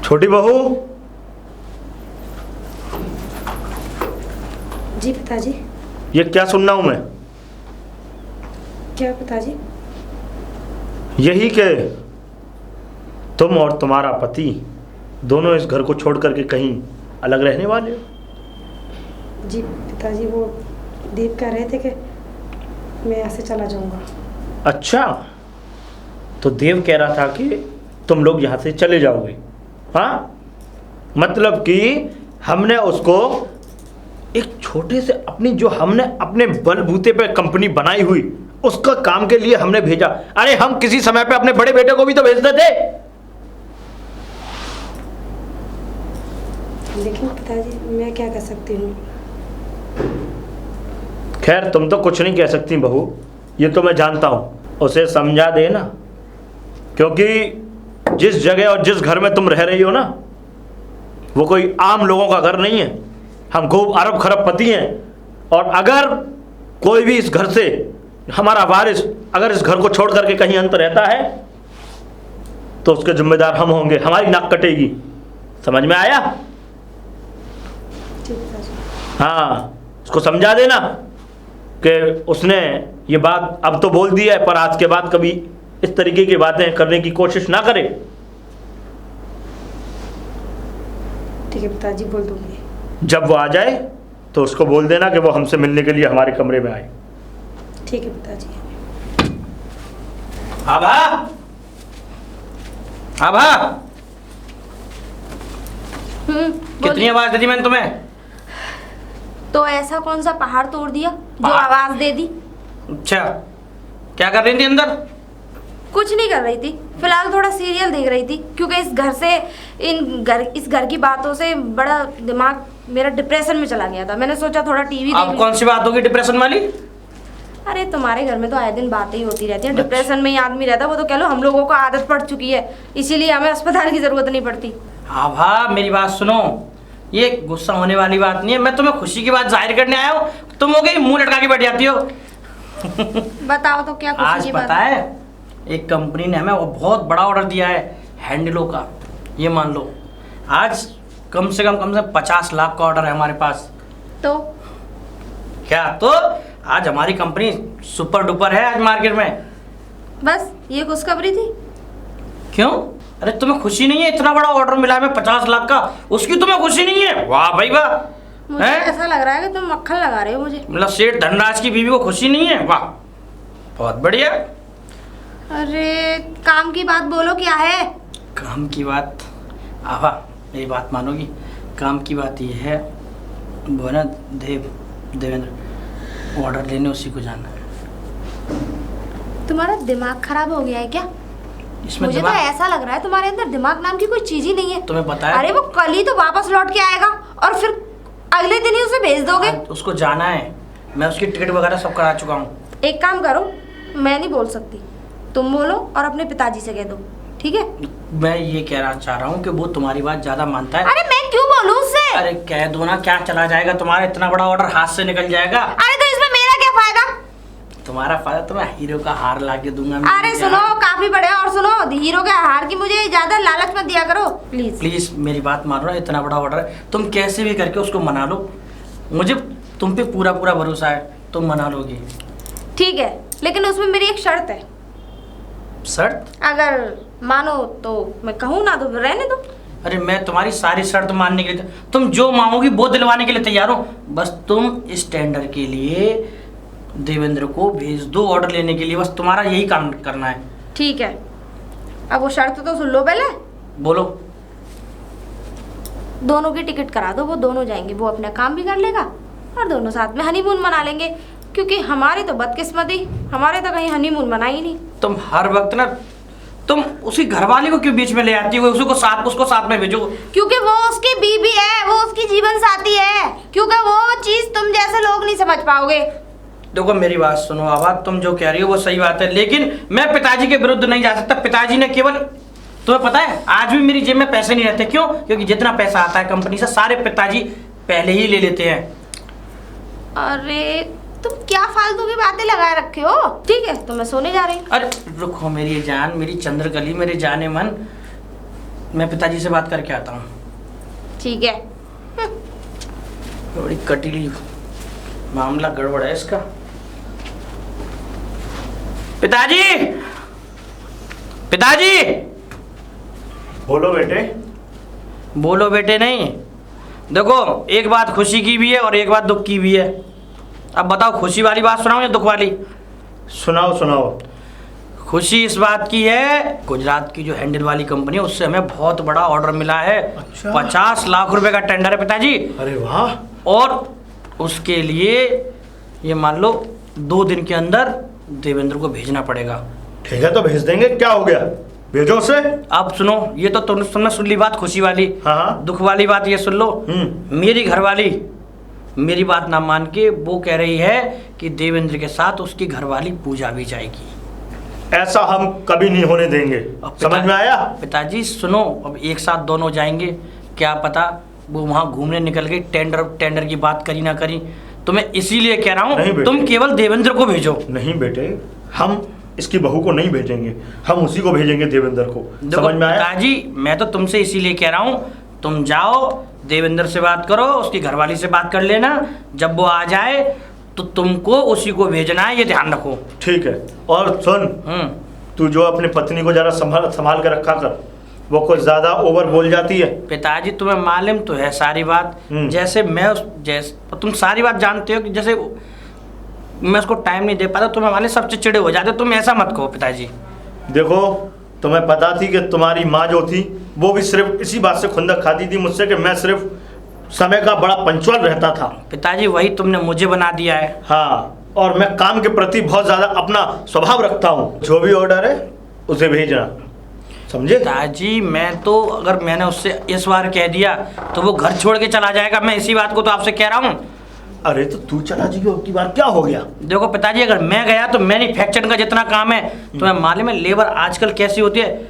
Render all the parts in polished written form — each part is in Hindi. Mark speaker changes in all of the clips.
Speaker 1: छोटी बहू।
Speaker 2: जी पिताजी।
Speaker 1: ये क्या सुन रहा हूं मैं?
Speaker 2: क्या पिताजी?
Speaker 1: यही के तुम और तुम्हारा पति दोनों इस घर को छोड़ करके कहीं अलग रहने वाले हो?
Speaker 2: जी पिताजी, वो देव कह रहे थे कि मैं यहाँ से चला जाऊंगा।
Speaker 1: अच्छा, तो देव कह रहा था कि तुम लोग यहाँ से चले जाओगे। हाँ, मतलब कि हमने उसको एक छोटे से जो हमने अपने बलबूते पे कंपनी बनाई हुई उसका काम के लिए हमने भेजा। अरे हम किसी समय पे अपने बड़े बेटे को भी तो भेजते थे।
Speaker 2: लेकिन पिताजी मैं क्या कर सकती हूँ?
Speaker 1: खैर तुम तो कुछ नहीं कह सकती बहू, ये तो मैं जानता हूँ। उसे समझा देना, क्योंकि जिस जगह और जिस घर में तुम रह रही हो ना, वो कोई आम लोगों का घर नहीं है। हम खूब अरब खरबपति हैं, और अगर कोई भी इस घर से हमारा वारिस अगर इस घर को छोड़ करके कहीं अंत रहता है तो उसके जिम्मेदार हम होंगे, हमारी नाक कटेगी। समझ में आया?
Speaker 2: जी पिताजी।
Speaker 1: हाँ, उसको समझा देना कि उसने ये बात अब तो बोल दी है, पर आज के बाद कभी इस तरीके की बातें करने की कोशिश ना करे।
Speaker 2: ठीक है पिताजी, बोल दूंगी।
Speaker 1: जब वो आ जाए तो उसको बोल देना कि वो हमसे मिलने के लिए हमारे कमरे में आए।
Speaker 2: ठीक है पिताजी।
Speaker 3: आभा, आभा, कितनी आवाज दे दी मैंने तुम्हें?
Speaker 4: तो ऐसा कौन सा पहाड़ तोड़ दिया जो
Speaker 3: पहाड़?
Speaker 4: आवाज दे दी?
Speaker 3: अच्छा, क्या कर रही थी अंदर?
Speaker 4: कुछ नहीं कर रही थी, फिलहाल थोड़ा सीरियल देख रही थी, क्योंकि इस घर की बातों से बड़ा दिमाग मेरा डिप्रेशन में चला गया था। मैंने सोचा थोड़ा टीवी देख
Speaker 3: अब
Speaker 4: लूं।
Speaker 3: कौन सी बात होगी डिप्रेशन वाली?
Speaker 4: अरे तुम्हारे घर में तो आए दिन बातें ही होती रहती हैं। डिप्रेशन में ही आदमी रहता है, वो तो कह लो हम लोगों को आदत पड़ चुकी है, इसीलिए हमें अस्पताल की जरूरत नहीं पड़ती।
Speaker 3: आभा मेरी बात सुनो, ये गुस्सा होने वाली बात नहीं है। मैं तुम्हें खुशी की बात जाहिर करने आया हूँ, तुम हो गई मुंह लटका के बैठ जाती हो।
Speaker 4: बताओ तो क्या खुशी
Speaker 3: आज
Speaker 4: की
Speaker 3: पता
Speaker 4: बात
Speaker 3: है, एक कंपनी ने हमें वो बहुत बड़ा ऑर्डर दिया है हैंडलों का। ये मान लो आज कम से कम 50 लाख का ऑर्डर है हमारे पास।
Speaker 4: तो
Speaker 3: क्या तो आज हमारी कंपनी सुपर डुपर है आज मार्केट में।
Speaker 4: बस ये खुशखबरी थी?
Speaker 3: क्यों? अरे तुम्हें खुशी नहीं है? इतना बड़ा ऑर्डर मिला है 50 लाख का, उसकी तुम्हें खुशी नहीं है? वाह भाई वाह।
Speaker 4: मुझे ऐसा लग रहा है कि तुम मक्खन लगा रहे हो मुझे।
Speaker 3: मतलब सेठ धनराज की बीवी को खुशी नहीं है? वाह, बहुत बढ़िया।
Speaker 4: अरे काम की बात बोलो, क्या है?
Speaker 3: काम की बात? आभा मेरी बात मानोगी? काम की बात ये है, वो ना देवेंद्र ऑर्डर लेने उसी को जाना है।
Speaker 4: तुम्हारा दिमाग खराब हो गया है क्या?
Speaker 3: इसमें
Speaker 4: मुझे तो ऐसा लग रहा है तुम्हारे अंदर दिमाग नाम की कोई चीज ही नहीं है।
Speaker 3: तुम्हें पता है?
Speaker 4: अरे वो कल ही तो वापस लौट के आएगा और फिर अगले दिन ही उसे भेज दोगे।
Speaker 3: उसको जाना है, मैं उसकी टिकट वगैरह सब करा चुका हूँ।
Speaker 4: एक काम करो, मैं नहीं बोल सकती, तुम बोलो और अपने पिताजी से कह दो, ठीक है?
Speaker 3: मैं ये कहना चाह रहा हूँ कि वो तुम्हारी बात ज्यादा मानता है।
Speaker 4: अरे मैं क्यों बोलूं उससे?
Speaker 3: अरे कह दो ना, क्या चला जाएगा तुम्हारा इतना बड़ा ऑर्डर हाथ से निकल जाएगा।
Speaker 4: अरे तो इसमें मेरा क्या फायदा?
Speaker 3: तुम्हारा फायदा, तुम्हें हीरो का हार ला के दूंगा।
Speaker 4: अरे सुनो, काफी बड़े, और सुनो हीरो के हार की मुझे ज्यादा लालच मत दिया करो प्लीज।
Speaker 3: प्लीज मेरी बात मानो ना, इतना बड़ा ऑर्डर है, तुम कैसे भी करके उसको मना लो। मुझे तुम पे पूरा पूरा भरोसा है, तुम मना लोगी।
Speaker 4: ठीक है, लेकिन उसमें मेरी एक शर्त है।
Speaker 3: शर्त?
Speaker 4: अगर मानो तो मैं कहूँ, ना तो रहने दो।
Speaker 3: अरे मैं तुम्हारी सारी शर्त मानने के लिए, तुम जो मांगोगी वो दिलवाने के लिए तैयार हूँ। बस तुम इस टेंडर के लिए देवेंद्र को भेज दो ऑर्डर लेने के लिए, बस तुम्हारा यही काम करना है।
Speaker 4: ठीक है, अब वो शर्त तो सुन लो पहले।
Speaker 3: बोलो।
Speaker 4: दोनों की टिकट करा दो, वो दोनों जाएंगे, वो अपना काम भी कर लेगा और दोनों साथ में हनीमून मना लेंगे, क्योंकि हमारी तो बदकिस्मती, हमारे तो कहीं हनीमून मना ही नहीं।
Speaker 3: तुम हर वक्त ना, तुम उसी घरवाले को क्यों बीच में ले आती हो? उसको साथ में भेजो।
Speaker 4: क्योंकि वो उसकी बीबी है, वो उसकी जीवन साथी है, क्योंकि वो चीज तुम जैसे लोग नहीं समझ पाओगे।
Speaker 3: देखो मेरी बात सुनो आभा, तुम जो कह रही हो वो सही बात है, लेकिन मैं पिताजी के विरुद्ध नहीं जा सकता। पिताजी ने केवल, तुम्हें पता है आज भी मेरी जेब में पैसे नहीं रहते। क्यों? क्योंकि जितना पैसा आता है कंपनी से सारे पिताजी पहले ही ले लेते हैं।
Speaker 4: अरे तुम क्या फालतू की बातें लगाए रखे हो? ठीक है, तो मैं सोने जा रही हूँ।
Speaker 3: अरे रुको मेरी जान, मेरी चंद्रकली, मेरे जाने मन, मैं पिताजी से बात करके आता हूँ।
Speaker 4: ठीक है।
Speaker 3: बड़ी कटीली मामला गड़बड़ है इसका। पिताजी, पिताजी।
Speaker 1: बोलो बेटे।
Speaker 3: बोलो बेटे नहीं, देखो एक बात खुशी की भी है और एक बात दुख की भी है। अब बताओ खुशी वाली बात सुनाऊं या दुख वाली?
Speaker 1: सुनाओ सुनाओ।
Speaker 3: खुशी इस बात की है, गुजरात की जो हैंडल वाली कंपनी है उससे हमें बहुत बड़ा ऑर्डर मिला है।
Speaker 1: अच्छा।
Speaker 3: 50 लाख रुपए का टेंडर है पिताजी।
Speaker 1: अरे वाह।
Speaker 3: और उसके लिए ये मान लो 2 दिन के अंदर देवेंद्र को भेजना पड़ेगा।
Speaker 1: ठीक है तो भेज देंगे, क्या हो गया, भेजो उसे।
Speaker 3: अब सुनो, ये तो तुमने सुन ली बात खुशी वाली।
Speaker 1: हाँ।
Speaker 3: दुख वाली बात ये सुन लो। मेरी घरवाली मेरी बात ना मान के वो कह रही है कि देवेंद्र के साथ उसकी घरवाली पूजा भी जाएगी।
Speaker 1: ऐसा हम कभी नहीं होने देंगे, समझ में आया?
Speaker 3: पिताजी सुनो, अब एक साथ दोनों जाएंगे, क्या पता वो वहाँ घूमने निकल गई, टेंडर की बात करी ना करी। तो मैं इसीलिए कह रहा हूँ तुम केवल देवेंद्र को भेजो।
Speaker 1: नहीं बेटे, हम इसकी बहू को नहीं भेजेंगे, हम उसी को भेजेंगे, देवेंद्र को। समझ में आया?
Speaker 3: पिताजी मैं तो तुमसे इसीलिए कह रहा हूँ, तुम जाओ देवेंद्र से बात करो, उसकी घरवाली से बात कर लेना। जब वो आ जाए तो तुमको उसी को भेजना है, ये ध्यान रखो।
Speaker 1: ठीक है। और सुन, तू जो अपनी पत्नी को जरा संभाल कर रखा कर, वो कुछ ज्यादा ओवर बोल जाती है।
Speaker 3: पिताजी तुम्हें मालूम तो है सारी बात। जैसे तुम सारी बात जानते हो कि जैसे मैं उसको टाइम नहीं दे पाता, तुम्हें वाले सब चिड़चिड़े हो जाते। तुम ऐसा मत कहो पिताजी।
Speaker 1: देखो तुम्हें पता थी कि तुम्हारी माँ जो थी वो भी सिर्फ इसी बात से खुंदक खाती थी मुझसे कि मैं सिर्फ समय का बड़ा पंचुअल रहता था।
Speaker 3: पिताजी वही तुमने मुझे बना दिया है।
Speaker 1: हाँ, और मैं काम के प्रति बहुत ज्यादा अपना स्वभाव रखता हूँ। जो भी ऑर्डर है उसे भेजना, समझे?
Speaker 3: पिताजी मैं तो अगर मैंने उससे इस बार कह दिया तो वो घर छोड़ के चला जाएगा। मैं इसी बात को तो आपसे कह रहा हूँ।
Speaker 1: अरे तो तू चला जी, अब की बार क्या हो गया?
Speaker 3: देखो पिताजी, अगर मैं गया तो मैन्युफैक्चरिंग का जितना काम है तुम्हें मालूम है, लेबर आजकल कैसी होती है,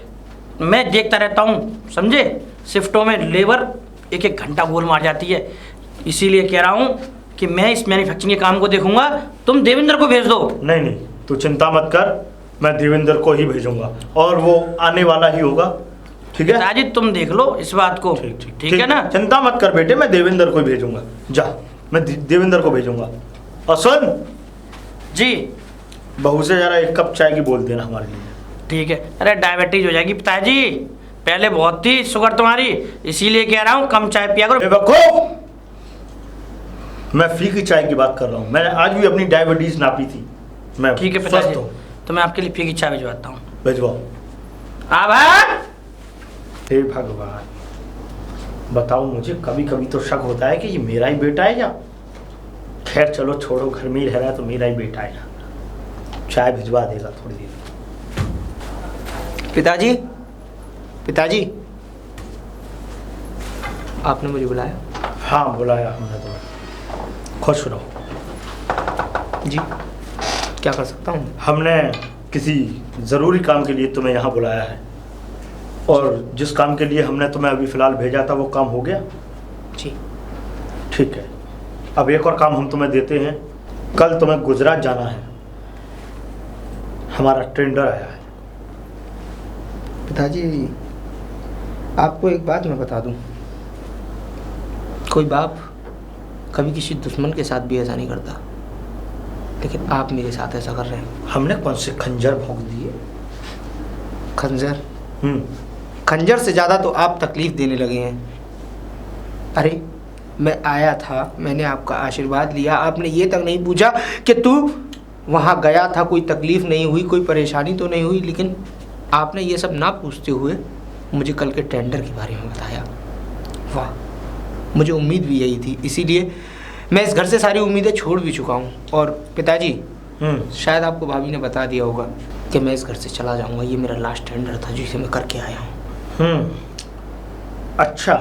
Speaker 3: मैं देखता रहता हूँ, समझे? शिफ्टों में लेबर 1-1 घंटा गोल मार जाती है। इसीलिए कह रहा हूँ कि मैं इस मैन्युफैक्चरिंग के काम को देखूंगा, तुम देवेंद्र को भेज दो।
Speaker 1: नहीं नहीं, तू चिंता मत कर, मैं देवेंद्र को ही भेजूंगा और वो आने वाला ही होगा। ठीक है
Speaker 3: पिताजी, तुम देख लो इस बात को। ठीक है ना?
Speaker 1: चिंता मत कर बेटे, मैं देवेंद्र को ही भेजूंगा। जा, मैं देवेंद्र को भेजूंगा। और सुन
Speaker 3: जी,
Speaker 1: बहू से जरा 1 कप चाय की बोल देना हमारे लिए।
Speaker 3: ठीक है। अरे डायबिटीज हो जाएगी पिताजी, पहले बहुत थी शुगर तुम्हारी, इसीलिए कह रहा हूँ कम चाय पिया करो।
Speaker 1: बेवकूफ, मैं फीकी चाय की बात कर रहा हूँ। मैंने आज भी अपनी डायबिटीज नापी थी। मैं
Speaker 3: ठीक है
Speaker 1: स्वस्थ
Speaker 3: पिताजी,
Speaker 1: हूँ।
Speaker 3: तो मैं आपके लिए फीकी चाय भिजवाता हूँ।
Speaker 1: भिजवाओ।
Speaker 3: आभार।
Speaker 1: हे भगवान, बताओ मुझे कभी कभी तो शक होता है कि ये मेरा ही बेटा है या, खैर चलो छोड़ो, घर में ही रह रहा है तो मेरा ही बेटा है। चाय भिजवा देगा थोड़ी देर।
Speaker 5: पिताजी, पिताजी, आपने मुझे बुलाया?
Speaker 1: हाँ बुलाया हमने तुम्हें। खुश रहो।
Speaker 5: जी, क्या कर सकता हूँ?
Speaker 1: हमने किसी ज़रूरी काम के लिए तुम्हें यहाँ बुलाया है, और जिस काम के लिए हमने तुम्हें अभी फ़िलहाल भेजा था वो काम हो गया।
Speaker 5: जी
Speaker 1: ठीक है, अब एक और काम हम तुम्हें देते हैं। कल तुम्हें गुजरात जाना है, हमारा टेंडर आया है।
Speaker 5: पिताजी, आपको एक बात मैं बता दूं, कोई बाप कभी किसी दुश्मन के साथ भी ऐसा नहीं करता, लेकिन आप मेरे साथ ऐसा कर रहे हैं।
Speaker 1: हमने कौन से खंजर भोंक दिए?
Speaker 5: खंजर? खंजर से ज़्यादा तो आप तकलीफ़ देने लगे हैं। अरे मैं आया था, मैंने आपका आशीर्वाद लिया, आपने ये तक नहीं पूछा कि तू वहाँ गया था, कोई तकलीफ़ नहीं हुई, कोई परेशानी तो नहीं हुई, लेकिन आपने ये सब ना पूछते हुए मुझे कल के टेंडर के बारे में बताया। वाह, मुझे उम्मीद भी यही थी, इसीलिए मैं इस घर से सारी उम्मीदें छोड़ भी चुका हूँ। और पिताजी, शायद आपको भाभी ने बता दिया होगा कि मैं इस घर से चला जाऊँगा। ये मेरा लास्ट टेंडर था जिसे मैं करके आया हूँ।
Speaker 1: अच्छा,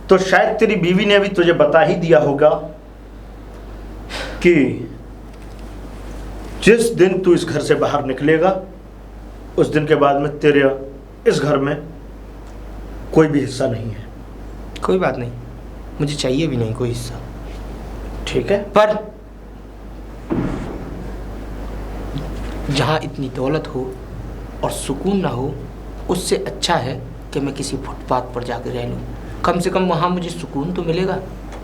Speaker 1: तो शायद तेरी बीवी ने भी तुझे बता ही दिया होगा कि जिस दिन तू इस घर से बाहर निकलेगा उस दिन के बाद में तेरे इस घर में कोई भी हिस्सा नहीं है।
Speaker 5: कोई बात नहीं, मुझे चाहिए भी नहीं कोई हिस्सा।
Speaker 1: ठीक है,
Speaker 5: पर जहाँ इतनी दौलत हो और सुकून ना हो, उससे अच्छा है कि मैं किसी फुटपाथ पर जाकर रह लूँ। कम से कम वहाँ मुझे सुकून तो मिलेगा,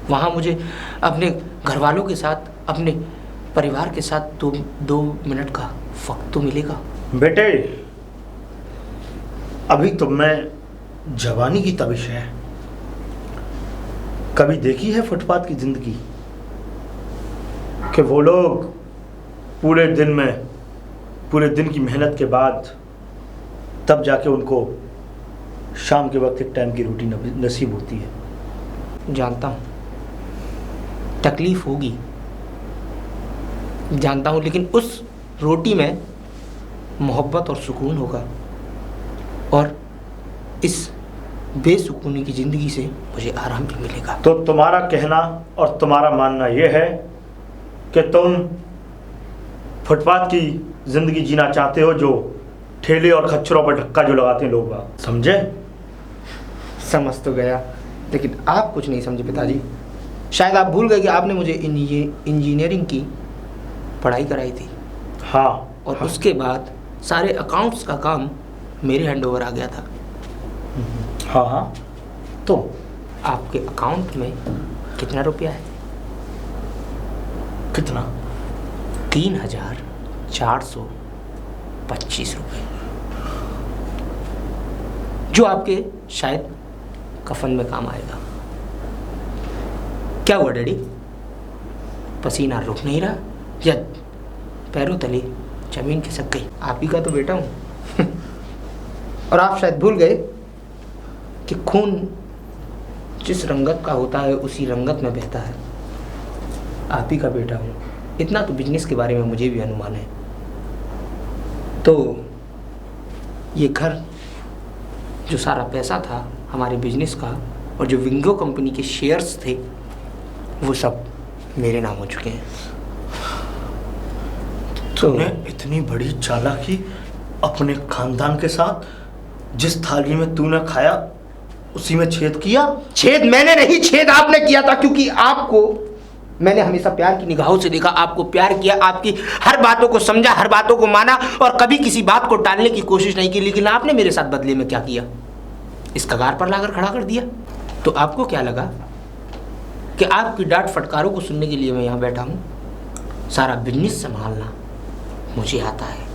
Speaker 5: वहाँ मुझे अपने घर वालों के साथ, अपने परिवार के साथ दो मिनट का वक्त तो मिलेगा।
Speaker 1: बेटे, अभी तुम में जवानी की तविश है। कभी देखी है फुटपाथ की जिंदगी कि वो लोग पूरे दिन की मेहनत के बाद तब जाके उनको शाम के वक्त एक टाइम की रोटी नसीब होती है।
Speaker 5: जानता हूँ तकलीफ होगी, जानता हूँ, लेकिन उस रोटी में मोहब्बत और सुकून होगा, और इस बेसुकूनी की ज़िंदगी से मुझे आराम भी मिलेगा।
Speaker 1: तो तुम्हारा कहना और तुम्हारा मानना यह है कि तुम फुटपाथ की ज़िंदगी जीना चाहते हो, जो ठेले और खच्चरों पर धक्का जो लगाते हैं लोग, समझे?
Speaker 5: समझ तो गया, लेकिन आप कुछ नहीं समझे पिताजी। शायद आप भूल गए कि आपने मुझे इंजीनियरिंग की पढ़ाई कराई थी।
Speaker 1: हाँ।
Speaker 5: और
Speaker 1: हाँ।
Speaker 5: उसके बाद सारे अकाउंट्स का काम मेरे हैंडओवर आ गया था।
Speaker 1: हाँ हाँ। तो
Speaker 5: आपके अकाउंट में कितना रुपया है?
Speaker 1: कितना?
Speaker 5: 3,425 रुपये, जो आपके शायद कफन में काम आएगा। क्या हुआ डैडी, पसीना रुक नहीं रहा या पैरों तले जमीन खिसक गई? आप ही का तो बेटा हूँ। और आप शायद भूल गए कि खून जिस रंगत का होता है उसी रंगत में बहता है। आप ही का बेटा हूँ, इतना तो बिजनेस के बारे में मुझे भी अनुमान है। तो ये घर, जो सारा पैसा था हमारे बिजनेस का, और जो विंगो कंपनी के शेयर्स थे, वो सब मेरे नाम हो चुके हैं।
Speaker 1: तूने इतनी बड़ी चालाकी अपने खानदान के साथ, जिस थाली में तूने खाया उसी में छेद किया?
Speaker 5: छेद मैंने नहीं, छेद आपने किया था, क्योंकि आपको मैंने हमेशा प्यार की निगाहों से देखा, आपको प्यार किया, आपकी हर बातों को समझा, हर बातों को माना, और कभी किसी बात को टालने की कोशिश नहीं की। लेकिन आपने मेरे साथ बदले में क्या किया? इस कगार पर लाकर खड़ा कर दिया। तो आपको क्या लगा कि आपकी डांट फटकारों को सुनने के लिए मैं यहाँ बैठा हूँ? सारा बिजनेस संभालना मुझे आता है।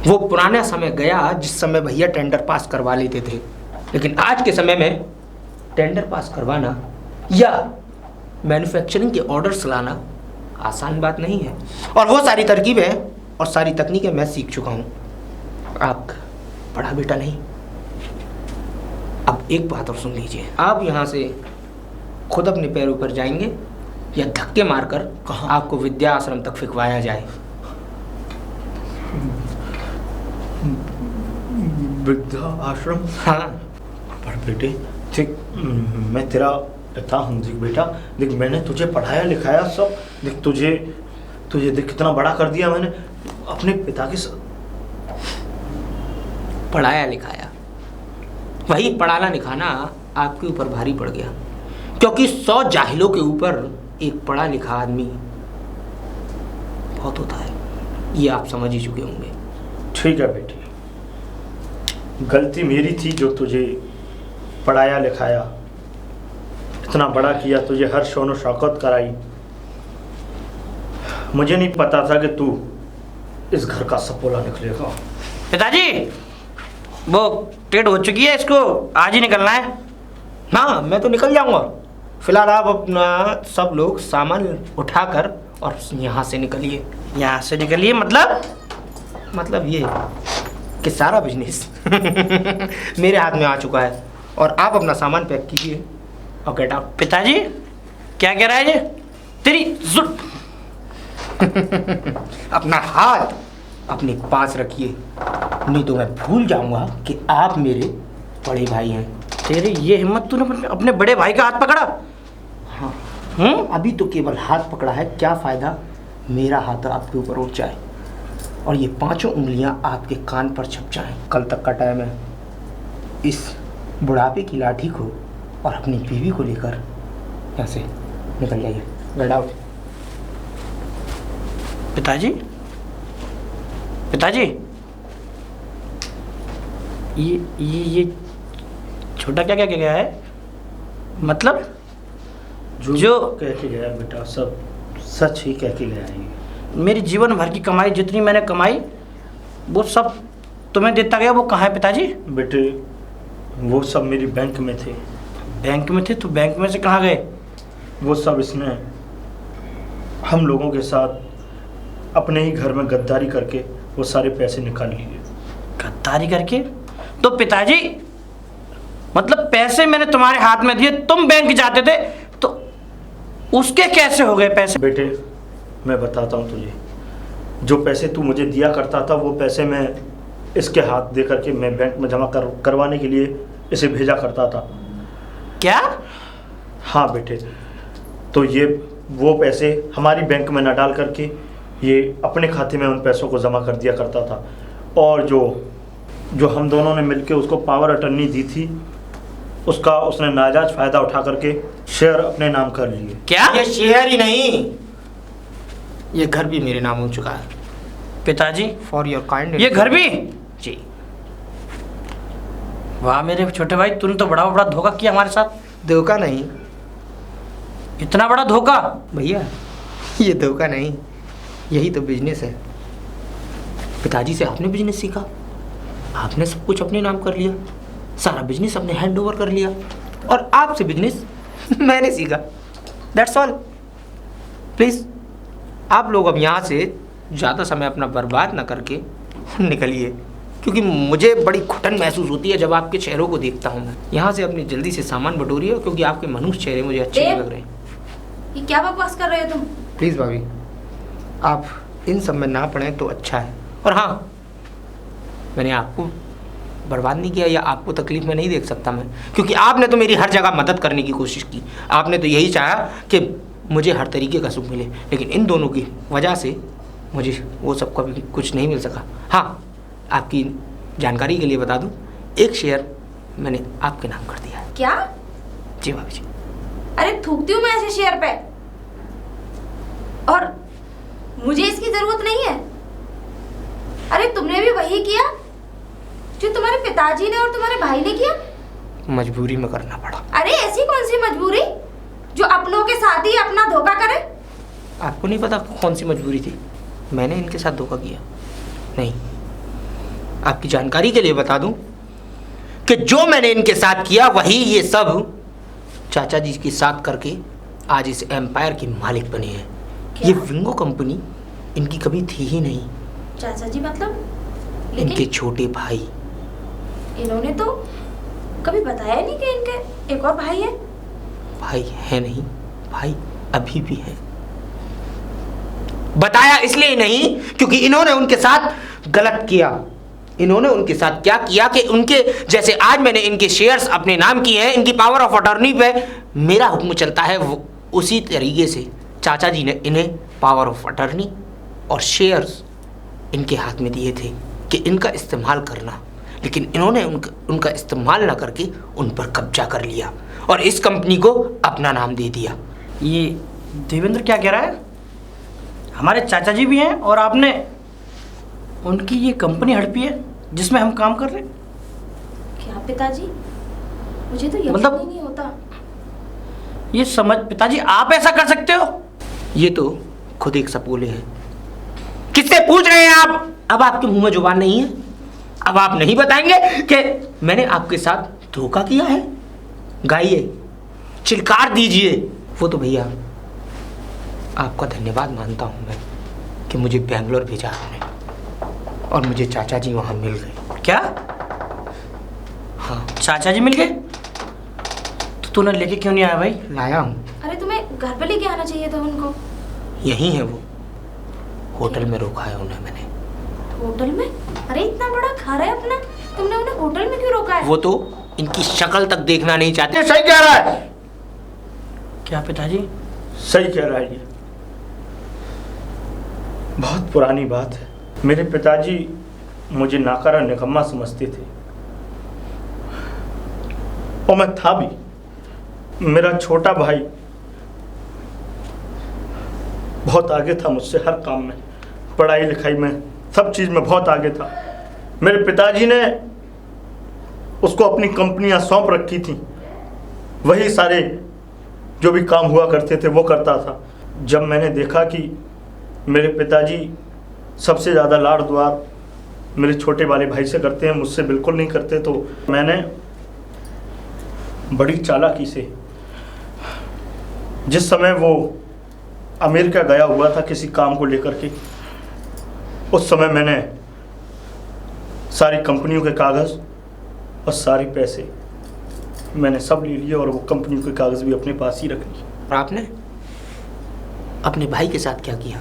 Speaker 5: वो पुराना समय गया जिस समय भैया टेंडर पास करवा लेते थे, लेकिन आज के समय में टेंडर पास करवाना या मैन्युफैक्चरिंग के ऑर्डर्स लाना आसान बात नहीं है। और वो सारी तरकीबें और सारी तकनीकें मैं सीख चुका हूँ। आप बड़ा बेटा नहीं। अब एक बात और सुन लीजिए, आप यहाँ से खुद अपने पैरों पर जाएंगे या धक्के मारकर आपको विद्या आश्रम तक फिकवाया जाए?
Speaker 1: वृद्धा आश्रम?
Speaker 5: हाँ।
Speaker 1: पर बेटे ठीक, मैं तेरा पिता हूँ। देख बेटा, देख मैंने तुझे पढ़ाया लिखाया सब, देख तुझे देख कितना बड़ा कर दिया मैंने अपने पिता के साथ।
Speaker 5: पढ़ाया लिखाया, वही पढ़ाना लिखाना आपके ऊपर भारी पड़ गया, क्योंकि 100 जाहिलों के ऊपर एक पढ़ा लिखा आदमी बहुत होता है। ये आप समझ ही चुके होंगे।
Speaker 1: ठीक है बेटी, गलती मेरी थी जो तुझे पढ़ाया लिखाया, इतना बड़ा किया, तुझे हर शौनो शौकत कराई। मुझे नहीं पता था कि तू इस घर का सपोला निकलेगा।
Speaker 3: पिताजी, वो टेट हो चुकी है, इसको आज ही निकलना है।
Speaker 5: हाँ, मैं तो निकल जाऊंगा। फिलहाल आप अपना सब लोग सामान उठाकर और यहाँ से निकलिए।
Speaker 3: यहाँ से निकलिए
Speaker 5: मतलब ये कि सारा बिजनेस मेरे हाथ में आ चुका है, और आप अपना सामान पैक कीजिए और गेट आउट।
Speaker 3: पिताजी क्या कह रहा है ये? तेरी जुट
Speaker 5: अपना हाथ अपने पास रखिए, नहीं तो मैं भूल जाऊंगा कि आप मेरे बड़े भाई हैं।
Speaker 3: तेरी ये हिम्मत, तूने अपने बड़े भाई का हाथ पकड़ा?
Speaker 5: हाँ। अभी तो केवल हाथ पकड़ा है, क्या फ़ायदा मेरा हाथ आपके ऊपर उठ जाए और ये 5 उंगलियां आपके कान पर छप जाएं। कल तक का टाइम है। इस बुढ़ापे की लाठी को और अपनी बीवी को लेकर यहाँ से निकल जाइए। Get out.
Speaker 3: पिताजी, पिताजी, ये छोटा क्या क्या गया है? मतलब जो
Speaker 1: कह के गया बेटा सब सच ही कह के गया है ये।
Speaker 3: मेरी जीवन भर की कमाई जितनी मैंने कमाई वो सब तुम्हें देता गया, वो कहाँ है पिताजी?
Speaker 1: बेटे वो सब मेरी बैंक में थे।
Speaker 3: बैंक में थे? तो बैंक में से कहाँ गए?
Speaker 1: वो सब इसने हम लोगों के साथ अपने ही घर में गद्दारी करके वो सारे पैसे निकाल लिए।
Speaker 3: गद्दारी करके? तो पिताजी मतलब पैसे मैंने तुम्हारे हाथ में दिए, तुम बैंक जाते थे, तो उसके कैसे हो गए पैसे?
Speaker 1: बेटे मैं बताता हूँ तुझे, जो पैसे तू मुझे दिया करता था वो पैसे मैं इसके हाथ दे करके मैं बैंक में जमा करवाने के लिए इसे भेजा करता था।
Speaker 3: क्या?
Speaker 1: हाँ बेटे, तो ये वो पैसे हमारी बैंक में न डाल करके ये अपने खाते में उन पैसों को जमा कर दिया करता था, और जो हम दोनों ने मिलके उसको पावर अटर्नी दी थी उसका उसने नाजायज फ़ायदा उठा करके शेयर अपने नाम कर लिए।
Speaker 3: क्या?
Speaker 5: ये शेयर ही नहीं, ये घर भी मेरे नाम हो चुका है।
Speaker 3: पिताजी
Speaker 5: फॉर योर काइंड।
Speaker 3: ये घर भी?
Speaker 5: जी।
Speaker 3: वाह मेरे छोटे भाई, तूने तो बड़ा बड़ा धोखा किया हमारे साथ।
Speaker 5: धोखा नहीं
Speaker 3: इतना बड़ा धोखा?
Speaker 5: भैया, ये धोखा नहीं, यही तो बिजनेस है। पिताजी से आपने बिजनेस सीखा, आपने सब कुछ अपने नाम कर लिया, सारा बिजनेस अपने हैंड ओवर कर लिया, और आपसे बिजनेस मैंने सीखा। That's all. प्लीज़ आप लोग अब यहाँ से ज़्यादा समय अपना बर्बाद ना करके निकलिए, क्योंकि मुझे बड़ी घुटन महसूस होती है जब आपके चेहरों को देखता हूँ मैं। यहाँ से अपनी जल्दी से सामान बटोरिए, क्योंकि आपके मनुष्य चेहरे मुझे अच्छे नहीं लग रहे हैं।
Speaker 4: ये क्या बकवास कर रहे हो तुम?
Speaker 5: प्लीज़ भाभी, आप इन सब में ना पड़ें तो अच्छा है। और हाँ, मैंने आपको बर्बाद नहीं किया या आपको तकलीफ में नहीं देख सकता मैं, क्योंकि आपने तो मेरी हर जगह मदद करने की कोशिश की। आपने तो यही चाहा कि मुझे हर तरीके का सुख मिले, लेकिन इन दोनों की वजह से मुझे वो सब कभी कुछ नहीं मिल सका। हाँ, आपकी जानकारी के लिए बता दूं, एक शेयर मैंने आपके नाम कर दिया है।
Speaker 4: क्या?
Speaker 5: जी भाभी जी।
Speaker 4: अरे थूकती हूँ मैं ऐसे शेयर पे, और मुझे इसकी जरूरत नहीं है। अरे तुमने भी वही किया जो तुम्हारे पिताजी ने और तुम्हारे भाई ने किया।
Speaker 5: मजबूरी में करना पड़ा।
Speaker 4: अरे ऐसी कौन सी मजबूरी जो अपनों के साथ ही अपना धोखा करे?
Speaker 5: आपको नहीं पता कौन सी मजबूरी थी? मैंने इनके साथ धोखा किया नहीं। आपकी जानकारी के लिए बता दूं कि जो मैंने इनके साथ किया वही ये सब चाचा जी के साथ करके आज इस एम्पायर के मालिक बने हैं।
Speaker 4: क्या?
Speaker 5: ये विंगो कंपनी इनकी कभी थी ही नहीं।
Speaker 4: चाचा जी मतलब?
Speaker 5: इनके
Speaker 4: लेकिन
Speaker 5: छोटे भाई।
Speaker 4: इन्होंने तो कभी बताया नहीं कि इनके एक और भाई है।
Speaker 5: भाई है नहीं, भाई अभी भी है। बताया इसलिए नहीं क्योंकि इन्होंने उनके साथ गलत किया। इन्होंने उनके साथ क्या किया कि उनके जैसे आज मैंने इनके शेयर्स अपने नाम किए हैं, इनकी पावर ऑफ अटॉर्नी पे मेरा हुक्म चलता है, वो उसी तरीके से चाचा जी ने इन्हें पावर ऑफ अटॉर्नी और शेयर्स इनके हाथ में दिए थे कि इनका इस्तेमाल करना, लेकिन इन्होंने उनका इस्तेमाल ना करके उन पर कब्जा कर लिया और इस कंपनी को अपना नाम दे दिया।
Speaker 3: ये देवेंद्र क्या कह रहा है? हमारे चाचा जी भी हैं और आपने उनकी ये कंपनी हड़पी है जिसमें हम काम कर रहे हैं।
Speaker 4: क्या पिताजी? मुझे तो यकीन
Speaker 3: मतलब-
Speaker 4: ही नहीं होता।
Speaker 3: ये समझ पिताजी आप ऐसा कर सकते हो?
Speaker 5: ये तो खुद एक सपोले हैं। किससे पूछ रहे हैं आप? अब आपके मुंह में जुबान नहीं है, अब आप नहीं बताएंगे कि मैंने आपके साथ धोखा किया है? गाइए, चिल्कार दीजिए। वो तो भैया आपका धन्यवाद मानता हूं मैं कि मुझे बेंगलोर भेजा आपने और मुझे चाचा जी वहां मिल गए।
Speaker 3: क्या?
Speaker 5: हाँ,
Speaker 3: चाचा जी मिल गए? तो तूने लेके क्यों नहीं आया भाई?
Speaker 5: लाया हूं।
Speaker 4: अरे तुम्हें घर पे लेके आना चाहिए था उनको।
Speaker 5: यही है वो, होटल में रोका है उन्हें मैंने।
Speaker 4: होटल में? अरे इतना बड़ा घर है अपना, तुमने उन्हें होटल में क्यों रोका है?
Speaker 5: वो तो इनकी शक्ल तक देखना नहीं चाहते। सही कह रहा है।
Speaker 3: क्या पिताजी?
Speaker 1: सही कह रहा है ये, बहुत पुरानी बात है। मेरे पिताजी मुझे नाकारा निकम्मा समझते थे और मैं था भी। मेरा छोटा भाई बहुत आगे था मुझसे, हर काम में, पढ़ाई लिखाई में, सब चीज़ में बहुत आगे था। मेरे पिताजी ने उसको अपनी कंपनियां सौंप रखी थी, वही सारे जो भी काम हुआ करते थे वो करता था। जब मैंने देखा कि मेरे पिताजी सबसे ज़्यादा लाड़ दुआर मेरे छोटे वाले भाई से करते हैं, मुझसे बिल्कुल नहीं करते, तो मैंने बड़ी चालाकी से, जिस समय वो अमेरिका गया हुआ था किसी काम को लेकर के, उस समय मैंने सारी कंपनियों के कागज़ और सारे पैसे मैंने सब ले लिए और वो कंपनियों के कागज़ भी अपने पास ही रख लिए।
Speaker 5: और आपने अपने भाई के साथ क्या किया?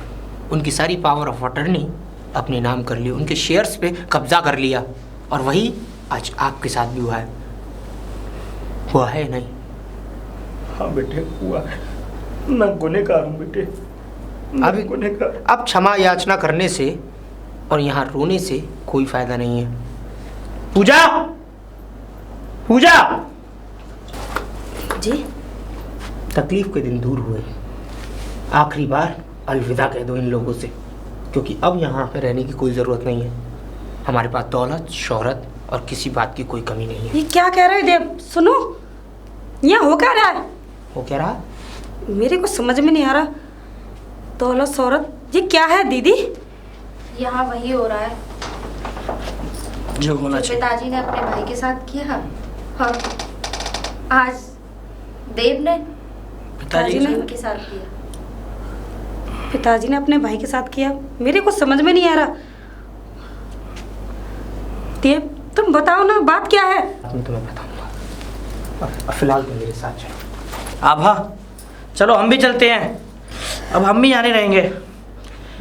Speaker 5: उनकी सारी पावर ऑफ अटर्नी अपने नाम कर ली, उनके शेयर्स पे कब्जा कर लिया, और वही आज आपके साथ भी हुआ है या नहीं?
Speaker 1: हाँ बेटे, हुआ है। मैं गुनहगार हूँ बेटे,
Speaker 5: अभी
Speaker 1: गुनहगार।
Speaker 5: अब क्षमा याचना करने से और यहाँ रोने से कोई फायदा नहीं है।
Speaker 1: पूजा, पूजा।
Speaker 4: जी
Speaker 5: तकलीफ के दिन दूर हुए, आखिरी बार अलविदा कह दो इन लोगों से, क्योंकि अब यहाँ पे रहने की कोई ज़रूरत नहीं है। हमारे पास दौलत, शोहरत और किसी बात की कोई कमी नहीं है।
Speaker 2: ये क्या कह रहे हो देव? सुनो, यहाँ हो क्या रहा है?
Speaker 5: वो कह रहा
Speaker 2: मेरे को समझ में नहीं आ रहा। दौलत शौहरत ये क्या है दीदी?
Speaker 4: यहाँ वही हो रहा है
Speaker 3: जो होना
Speaker 4: जो
Speaker 3: चाहिए।
Speaker 4: पिताजी ने अपने भाई के साथ किया और आज देव ने
Speaker 3: पिताजी
Speaker 2: ने-
Speaker 4: उनके साथ किया।
Speaker 2: पिताजी ने अपने भाई के साथ किया, मेरे को समझ में नहीं आ रहा। देव तुम बताओ ना, बात क्या है?
Speaker 5: मैं तुम्हें बताऊंगा। अब फिलहाल तो मेरे साथ चलो।
Speaker 3: आभा, चलो हम भी चलते हैं। अब हम भी आने रहेंगे,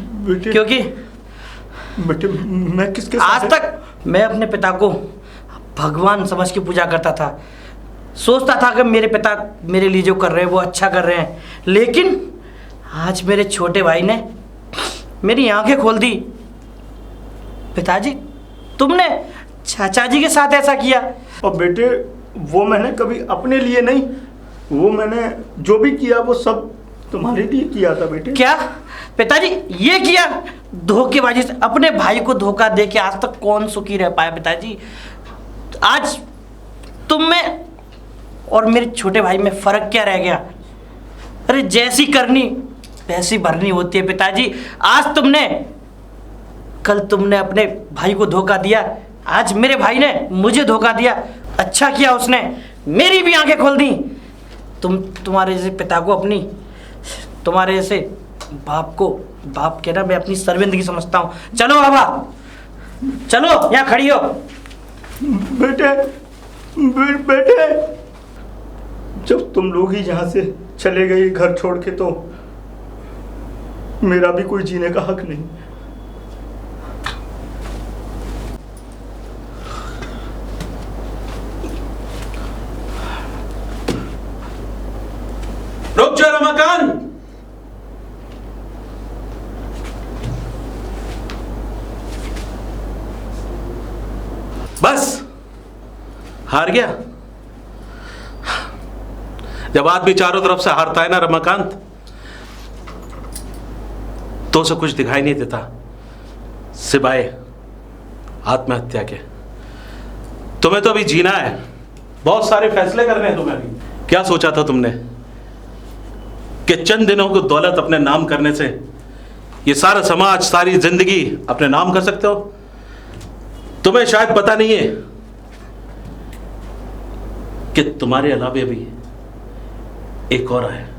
Speaker 1: बेटे,
Speaker 3: क्योंकि
Speaker 1: बेटे मैं किसके
Speaker 3: आज
Speaker 1: साथ-
Speaker 3: तक मैं अपने पिता को भगवान समझ के पूजा करता था। सोचता था कि मेरे पिता मेरे लिए जो कर रहे हैं वो अच्छा कर रहे हैं, लेकिन आज मेरे छोटे भाई ने मेरी आंखें खोल दी। पिताजी, तुमने चाचा जी के साथ ऐसा किया?
Speaker 1: और बेटे वो मैंने कभी अपने लिए नहीं, वो मैंने जो भी किया वो सब तुम्हारे लिए किया था बेटे।
Speaker 3: क्या पिताजी ये किया? धोखेबाजी से अपने भाई को धोखा दे के आज तक कौन सुखी रह पाया पिताजी? आज तुम में और मेरे छोटे भाई में फर्क क्या रह गया? अरे जैसी करनी वैसी भरनी होती है पिताजी। आज तुमने, कल तुमने अपने भाई को धोखा दिया, आज मेरे भाई ने मुझे धोखा दिया। अच्छा किया उसने, मेरी भी आंखें खोल दी। तुम्हारे जैसे पिता को अपनी, तुम्हारे जैसे बाप को बाप के ना मैं अपनी सर्विंदगी समझता हूँ। चलो बाबा, चलो यहाँ खड़ी हो।
Speaker 1: बेटे बेटे, जब तुम लोग ही यहाँ से चले गए घर छोड़ के, तो मेरा भी कोई जीने का हक नहीं।
Speaker 6: रुक जा रमाकांत। बस हार गया। जब आदमी चारों तरफ से हारता है ना रमाकांत, तो उसे कुछ दिखाई नहीं देता सिवाय आत्महत्या के। तुम्हें तो अभी जीना है, बहुत सारे फैसले करने हैं तुम्हें अभी। क्या सोचा था तुमने कि चंद दिनों को दौलत अपने नाम करने से ये सारा समाज, सारी जिंदगी अपने नाम कर सकते हो? तुम्हें शायद पता नहीं है कि तुम्हारे अलावे भी एक और है,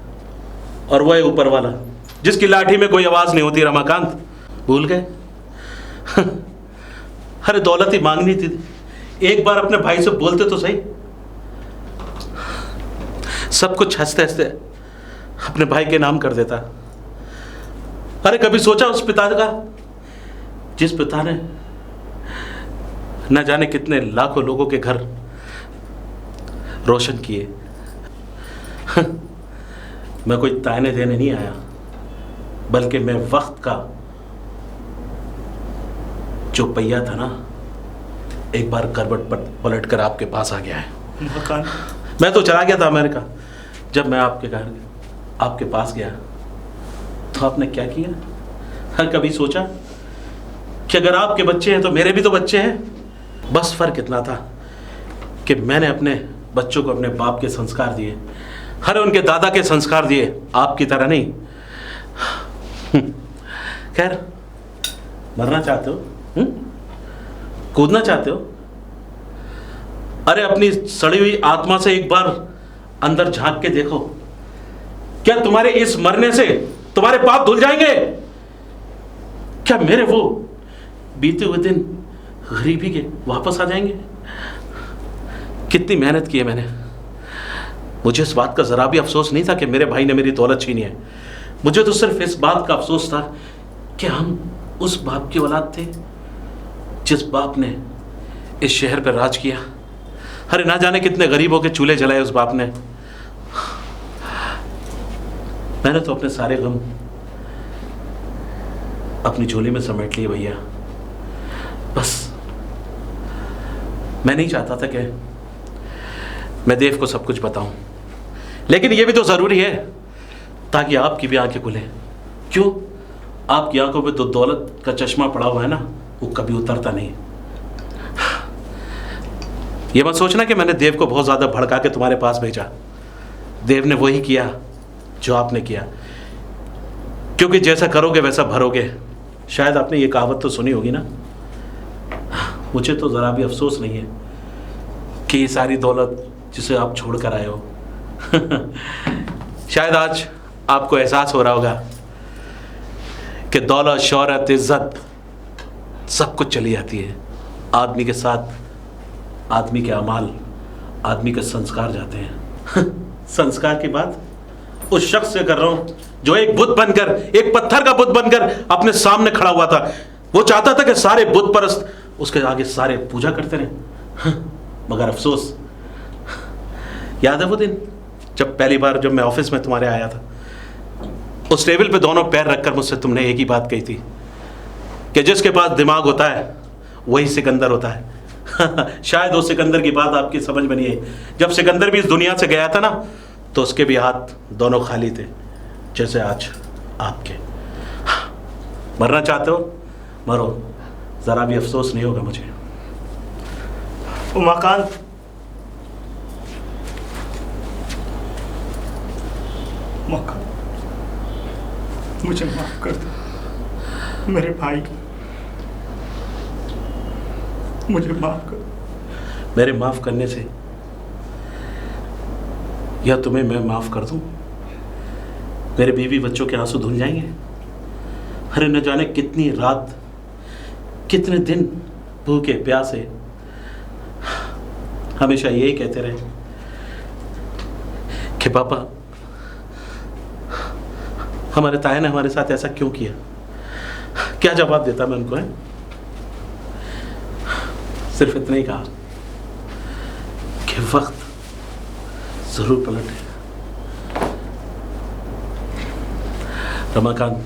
Speaker 6: और वो है ऊपर वाला, जिसकी लाठी में कोई आवाज नहीं होती। रमाकांत, भूल गए? अरे दौलत ही मांगनी थी, एक बार अपने भाई से बोलते तो सही। सब कुछ हंसते हंसते अपने भाई के नाम कर देता। अरे कभी सोचा उस पिता का, जिस पिता ने न जाने कितने लाखों लोगों के घर रोशन किए। मैं कोई ताने देने नहीं आया, बल्कि मैं वक्त का जो पहिया था ना, एक बार करवट पलट कर आपके पास आ गया है।
Speaker 1: मकान,
Speaker 6: मैं तो चला गया था अमेरिका। जब मैं आपके घर, आपके पास गया, तो आपने क्या किया? हाँ, कभी सोचा कि अगर आपके बच्चे हैं तो मेरे भी तो बच्चे हैं? बस फर्क इतना था कि मैंने अपने बच्चों को अपने बाप के संस्कार दिए, अरे उनके दादा के संस्कार दिए, आपकी तरह नहीं। खैर, मरना चाहते हो? कूदना चाहते हो? अरे अपनी सड़ी हुई आत्मा से एक बार अंदर झांक के देखो, क्या तुम्हारे इस मरने से तुम्हारे पाप धुल जाएंगे? क्या मेरे वो बीते हुए दिन गरीबी के वापस आ जाएंगे? कितनी मेहनत की है मैंने, मुझे इस बात का जरा भी अफसोस नहीं था कि मेरे भाई ने मेरी दौलत छीनी है। मुझे तो सिर्फ इस बात का अफसोस था कि हम उस बाप की औलाद थे जिस बाप ने इस शहर पर राज किया। अरे ना जाने कितने गरीबों के चूल्हे जलाए उस बाप ने। मैंने तो अपने सारे गम अपनी झोली में समेट लिए भैया। बस मैं नहीं चाहता था कि मैं देव को सब कुछ बताऊं, लेकिन यह भी तो जरूरी है ताकि आपकी भी आंखें खुले। क्यों? आपकी आंखों पे तो दौलत का चश्मा पड़ा हुआ है ना, वो कभी उतरता नहीं। ये मत सोचना कि मैंने देव को बहुत ज्यादा भड़का के तुम्हारे पास भेजा। देव ने वही किया जो आपने किया, क्योंकि जैसा करोगे वैसा भरोगे। शायद आपने ये कहावत तो सुनी होगी ना। मुझे तो जरा भी अफसोस नहीं है कि ये सारी दौलत जिसे आप छोड़ कर आए हो शायद आज आपको एहसास हो रहा होगा कि दौलत, शोहरत, इज्जत सब कुछ चली जाती है। आदमी के साथ आदमी के अमाल, आदमी के संस्कार जाते हैं। संस्कार की बात उस शख्स से कर रहा हूं जो एक बुत बनकर, एक पत्थर का बुत बनकर अपने सामने खड़ा हुआ था। वो चाहता था कि सारे बुत परस्त उसके आगे सारे पूजा करते रहे। मगर अफसोस, याद है वो दिन जब पहली बार जब मैं ऑफिस में तुम्हारे आया था, उस टेबल पे दोनों पैर रखकर मुझसे तुमने एक ही बात कही थी कि जिसके पास दिमाग होता है वही सिकंदर होता है। शायद वो सिकंदर की बात आपकी समझ में नहीं है। जब सिकंदर भी इस दुनिया से गया था ना, तो उसके भी हाथ दोनों खाली थे जैसे आज आपके। मरना चाहते हो मरो, जरा भी अफसोस नहीं होगा मुझे।
Speaker 1: उमाकांत, मुझे माफ कर दो मेरे भाई, मुझे माफ कर।
Speaker 6: मेरे माफ करने से या तुम्हें मैं माफ कर दूं, मेरे बीवी बच्चों के आंसू धुल जाएंगे। अरे न जाने कितनी रात, कितने दिन भूखे प्यासे हमेशा यही कहते रहे कि पापा, हमारे ताया ने हमारे साथ ऐसा क्यों किया। क्या जवाब देता मैं उनको? है सिर्फ इतना ही कहा कि वक्त जरूर पलटे। रमाकांत,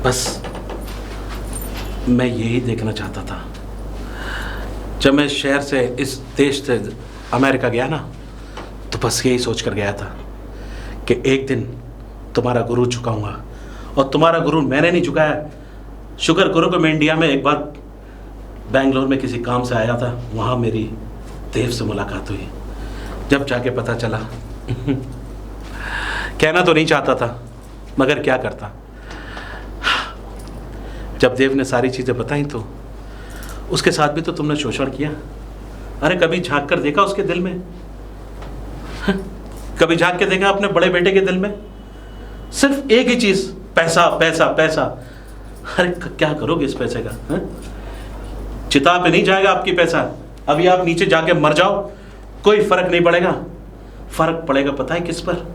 Speaker 6: बस मैं यही देखना चाहता था। जब मैं शहर से, इस देश से अमेरिका गया ना, तो बस यही सोच कर गया था कि एक दिन तुम्हारा गुरु झुकाऊंगा। और तुम्हारा गुरु मैंने नहीं झुकाया। शुक्र करो कि मैं इंडिया में एक बार बेंगलोर में किसी काम से आया था, वहाँ मेरी देव से मुलाकात हुई। जब जाके पता चला कहना तो नहीं चाहता था, मगर क्या करता। जब देव ने सारी चीज़ें बताई तो उसके साथ भी तो तुमने शोषण किया। अरे कभी झांक कर देखा उसके दिल में? कभी झांक के देखा अपने बड़े बेटे के दिल में? सिर्फ एक ही चीज, पैसा पैसा पैसा। अरे क्या करोगे इस पैसे का? चिता पे नहीं जाएगा आपकी पैसा। अभी आप नीचे जाके मर जाओ, कोई फर्क नहीं पड़ेगा। फर्क पड़ेगा पता है किस पर?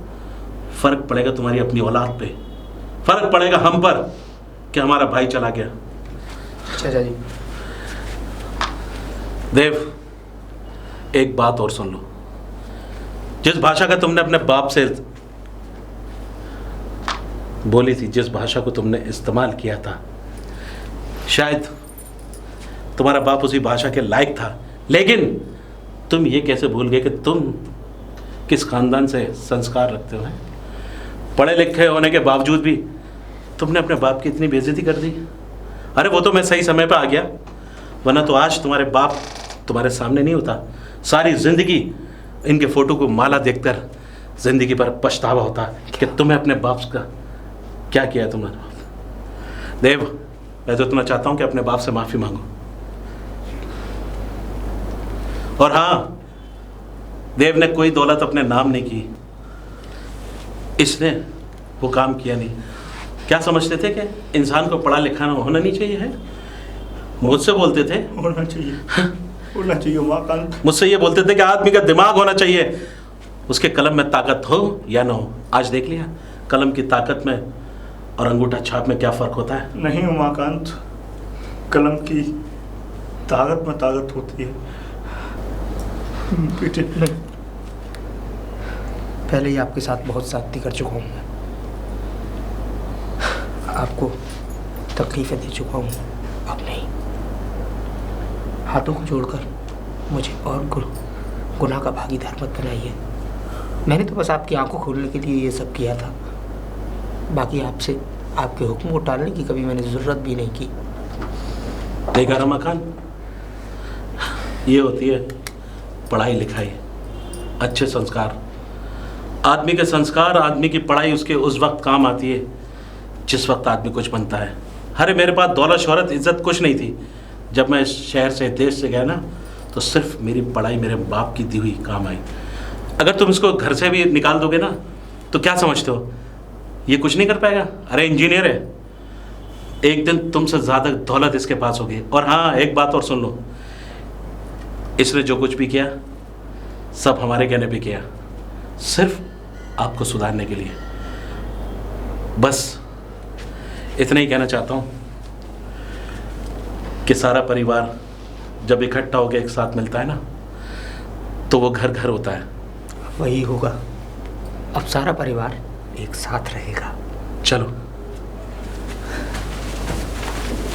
Speaker 6: फर्क पड़ेगा तुम्हारी अपनी औलाद पे। फर्क पड़ेगा हम पर कि हमारा भाई चला गया।
Speaker 5: चाचा जी,
Speaker 6: देव, एक बात और सुन लो। जिस भाषा का तुमने अपने बाप से बोली थी, जिस भाषा को तुमने इस्तेमाल किया था, शायद तुम्हारा बाप उसी भाषा के लायक था, लेकिन तुम ये कैसे भूल गए कि तुम किस खानदान से संस्कार रखते हो? पढ़े लिखे होने के बावजूद भी तुमने अपने बाप की इतनी बेइज्जती कर दी। अरे वो तो मैं सही समय पर आ गया, वरना तो आज तुम्हारे बाप तुम्हारे सामने नहीं होता, सारी जिंदगी इनके फोटो को माला देखकर जिंदगी पर पछतावा होता कि तुम्हें अपने बाप का क्या किया है तुम्हारे बाप। देव, मैं तो इतना चाहता हूं कि अपने बाप से माफी मांगो। और हाँ, देव ने कोई दौलत अपने नाम नहीं की, इसने वो काम किया नहीं। क्या समझते थे कि इंसान को पढ़ा लिखा होना नहीं चाहिए है? मुझसे बोलते थे
Speaker 1: होना चाहिए उमाकांत।
Speaker 6: मुझसे ये बोलते थे कि आदमी का दिमाग होना चाहिए, उसके कलम में ताकत हो या ना हो। आज देख लिया कलम की ताकत में और अंगूठा छाप में क्या फर्क होता है।
Speaker 1: नहीं उमाकांत, कलम की ताकत में ताकत होती है बेटे। नहीं,
Speaker 5: पहले ही आपके साथ बहुत ज्यादती कर चुका हूँ मैं, आपको तकलीफें दे चुका हूँ, अब नहीं। हाथों को जोड़कर मुझे और गुनाह का भागीदार मत बनाइए। मैंने तो बस आपकी आंखों खोलने के लिए ये सब किया था, बाकी आपसे आपके हुक्म को टालने की कभी मैंने ज़रूरत भी नहीं की।
Speaker 6: देखा रमा खान, ये होती है पढ़ाई लिखाई, अच्छे संस्कार। आदमी के संस्कार, आदमी की पढ़ाई उसके उस वक्त काम आती है जिस वक्त आदमी कुछ बनता है। अरे मेरे पास दौलत शोहरत इज्जत कुछ नहीं थी। जब मैं इस शहर से देश से गया ना, तो सिर्फ मेरी पढ़ाई मेरे बाप की दी हुई काम आई। अगर तुम इसको घर से भी निकाल दोगे ना, तो क्या समझते हो ये कुछ नहीं कर पाएगा? अरे इंजीनियर है, एक दिन तुमसे ज़्यादा दौलत इसके पास होगी। और हाँ, एक बात और सुन लो, इसने जो कुछ भी किया सब हमारे कहने पे किया, सिर्फ आपको सुधारने के लिए। बस इतना ही कहना चाहता हूँ कि सारा परिवार जब इकट्ठा होकर एक साथ मिलता है ना, तो वो घर घर होता है।
Speaker 5: वही होगा, अब सारा परिवार एक साथ रहेगा।
Speaker 6: चलो।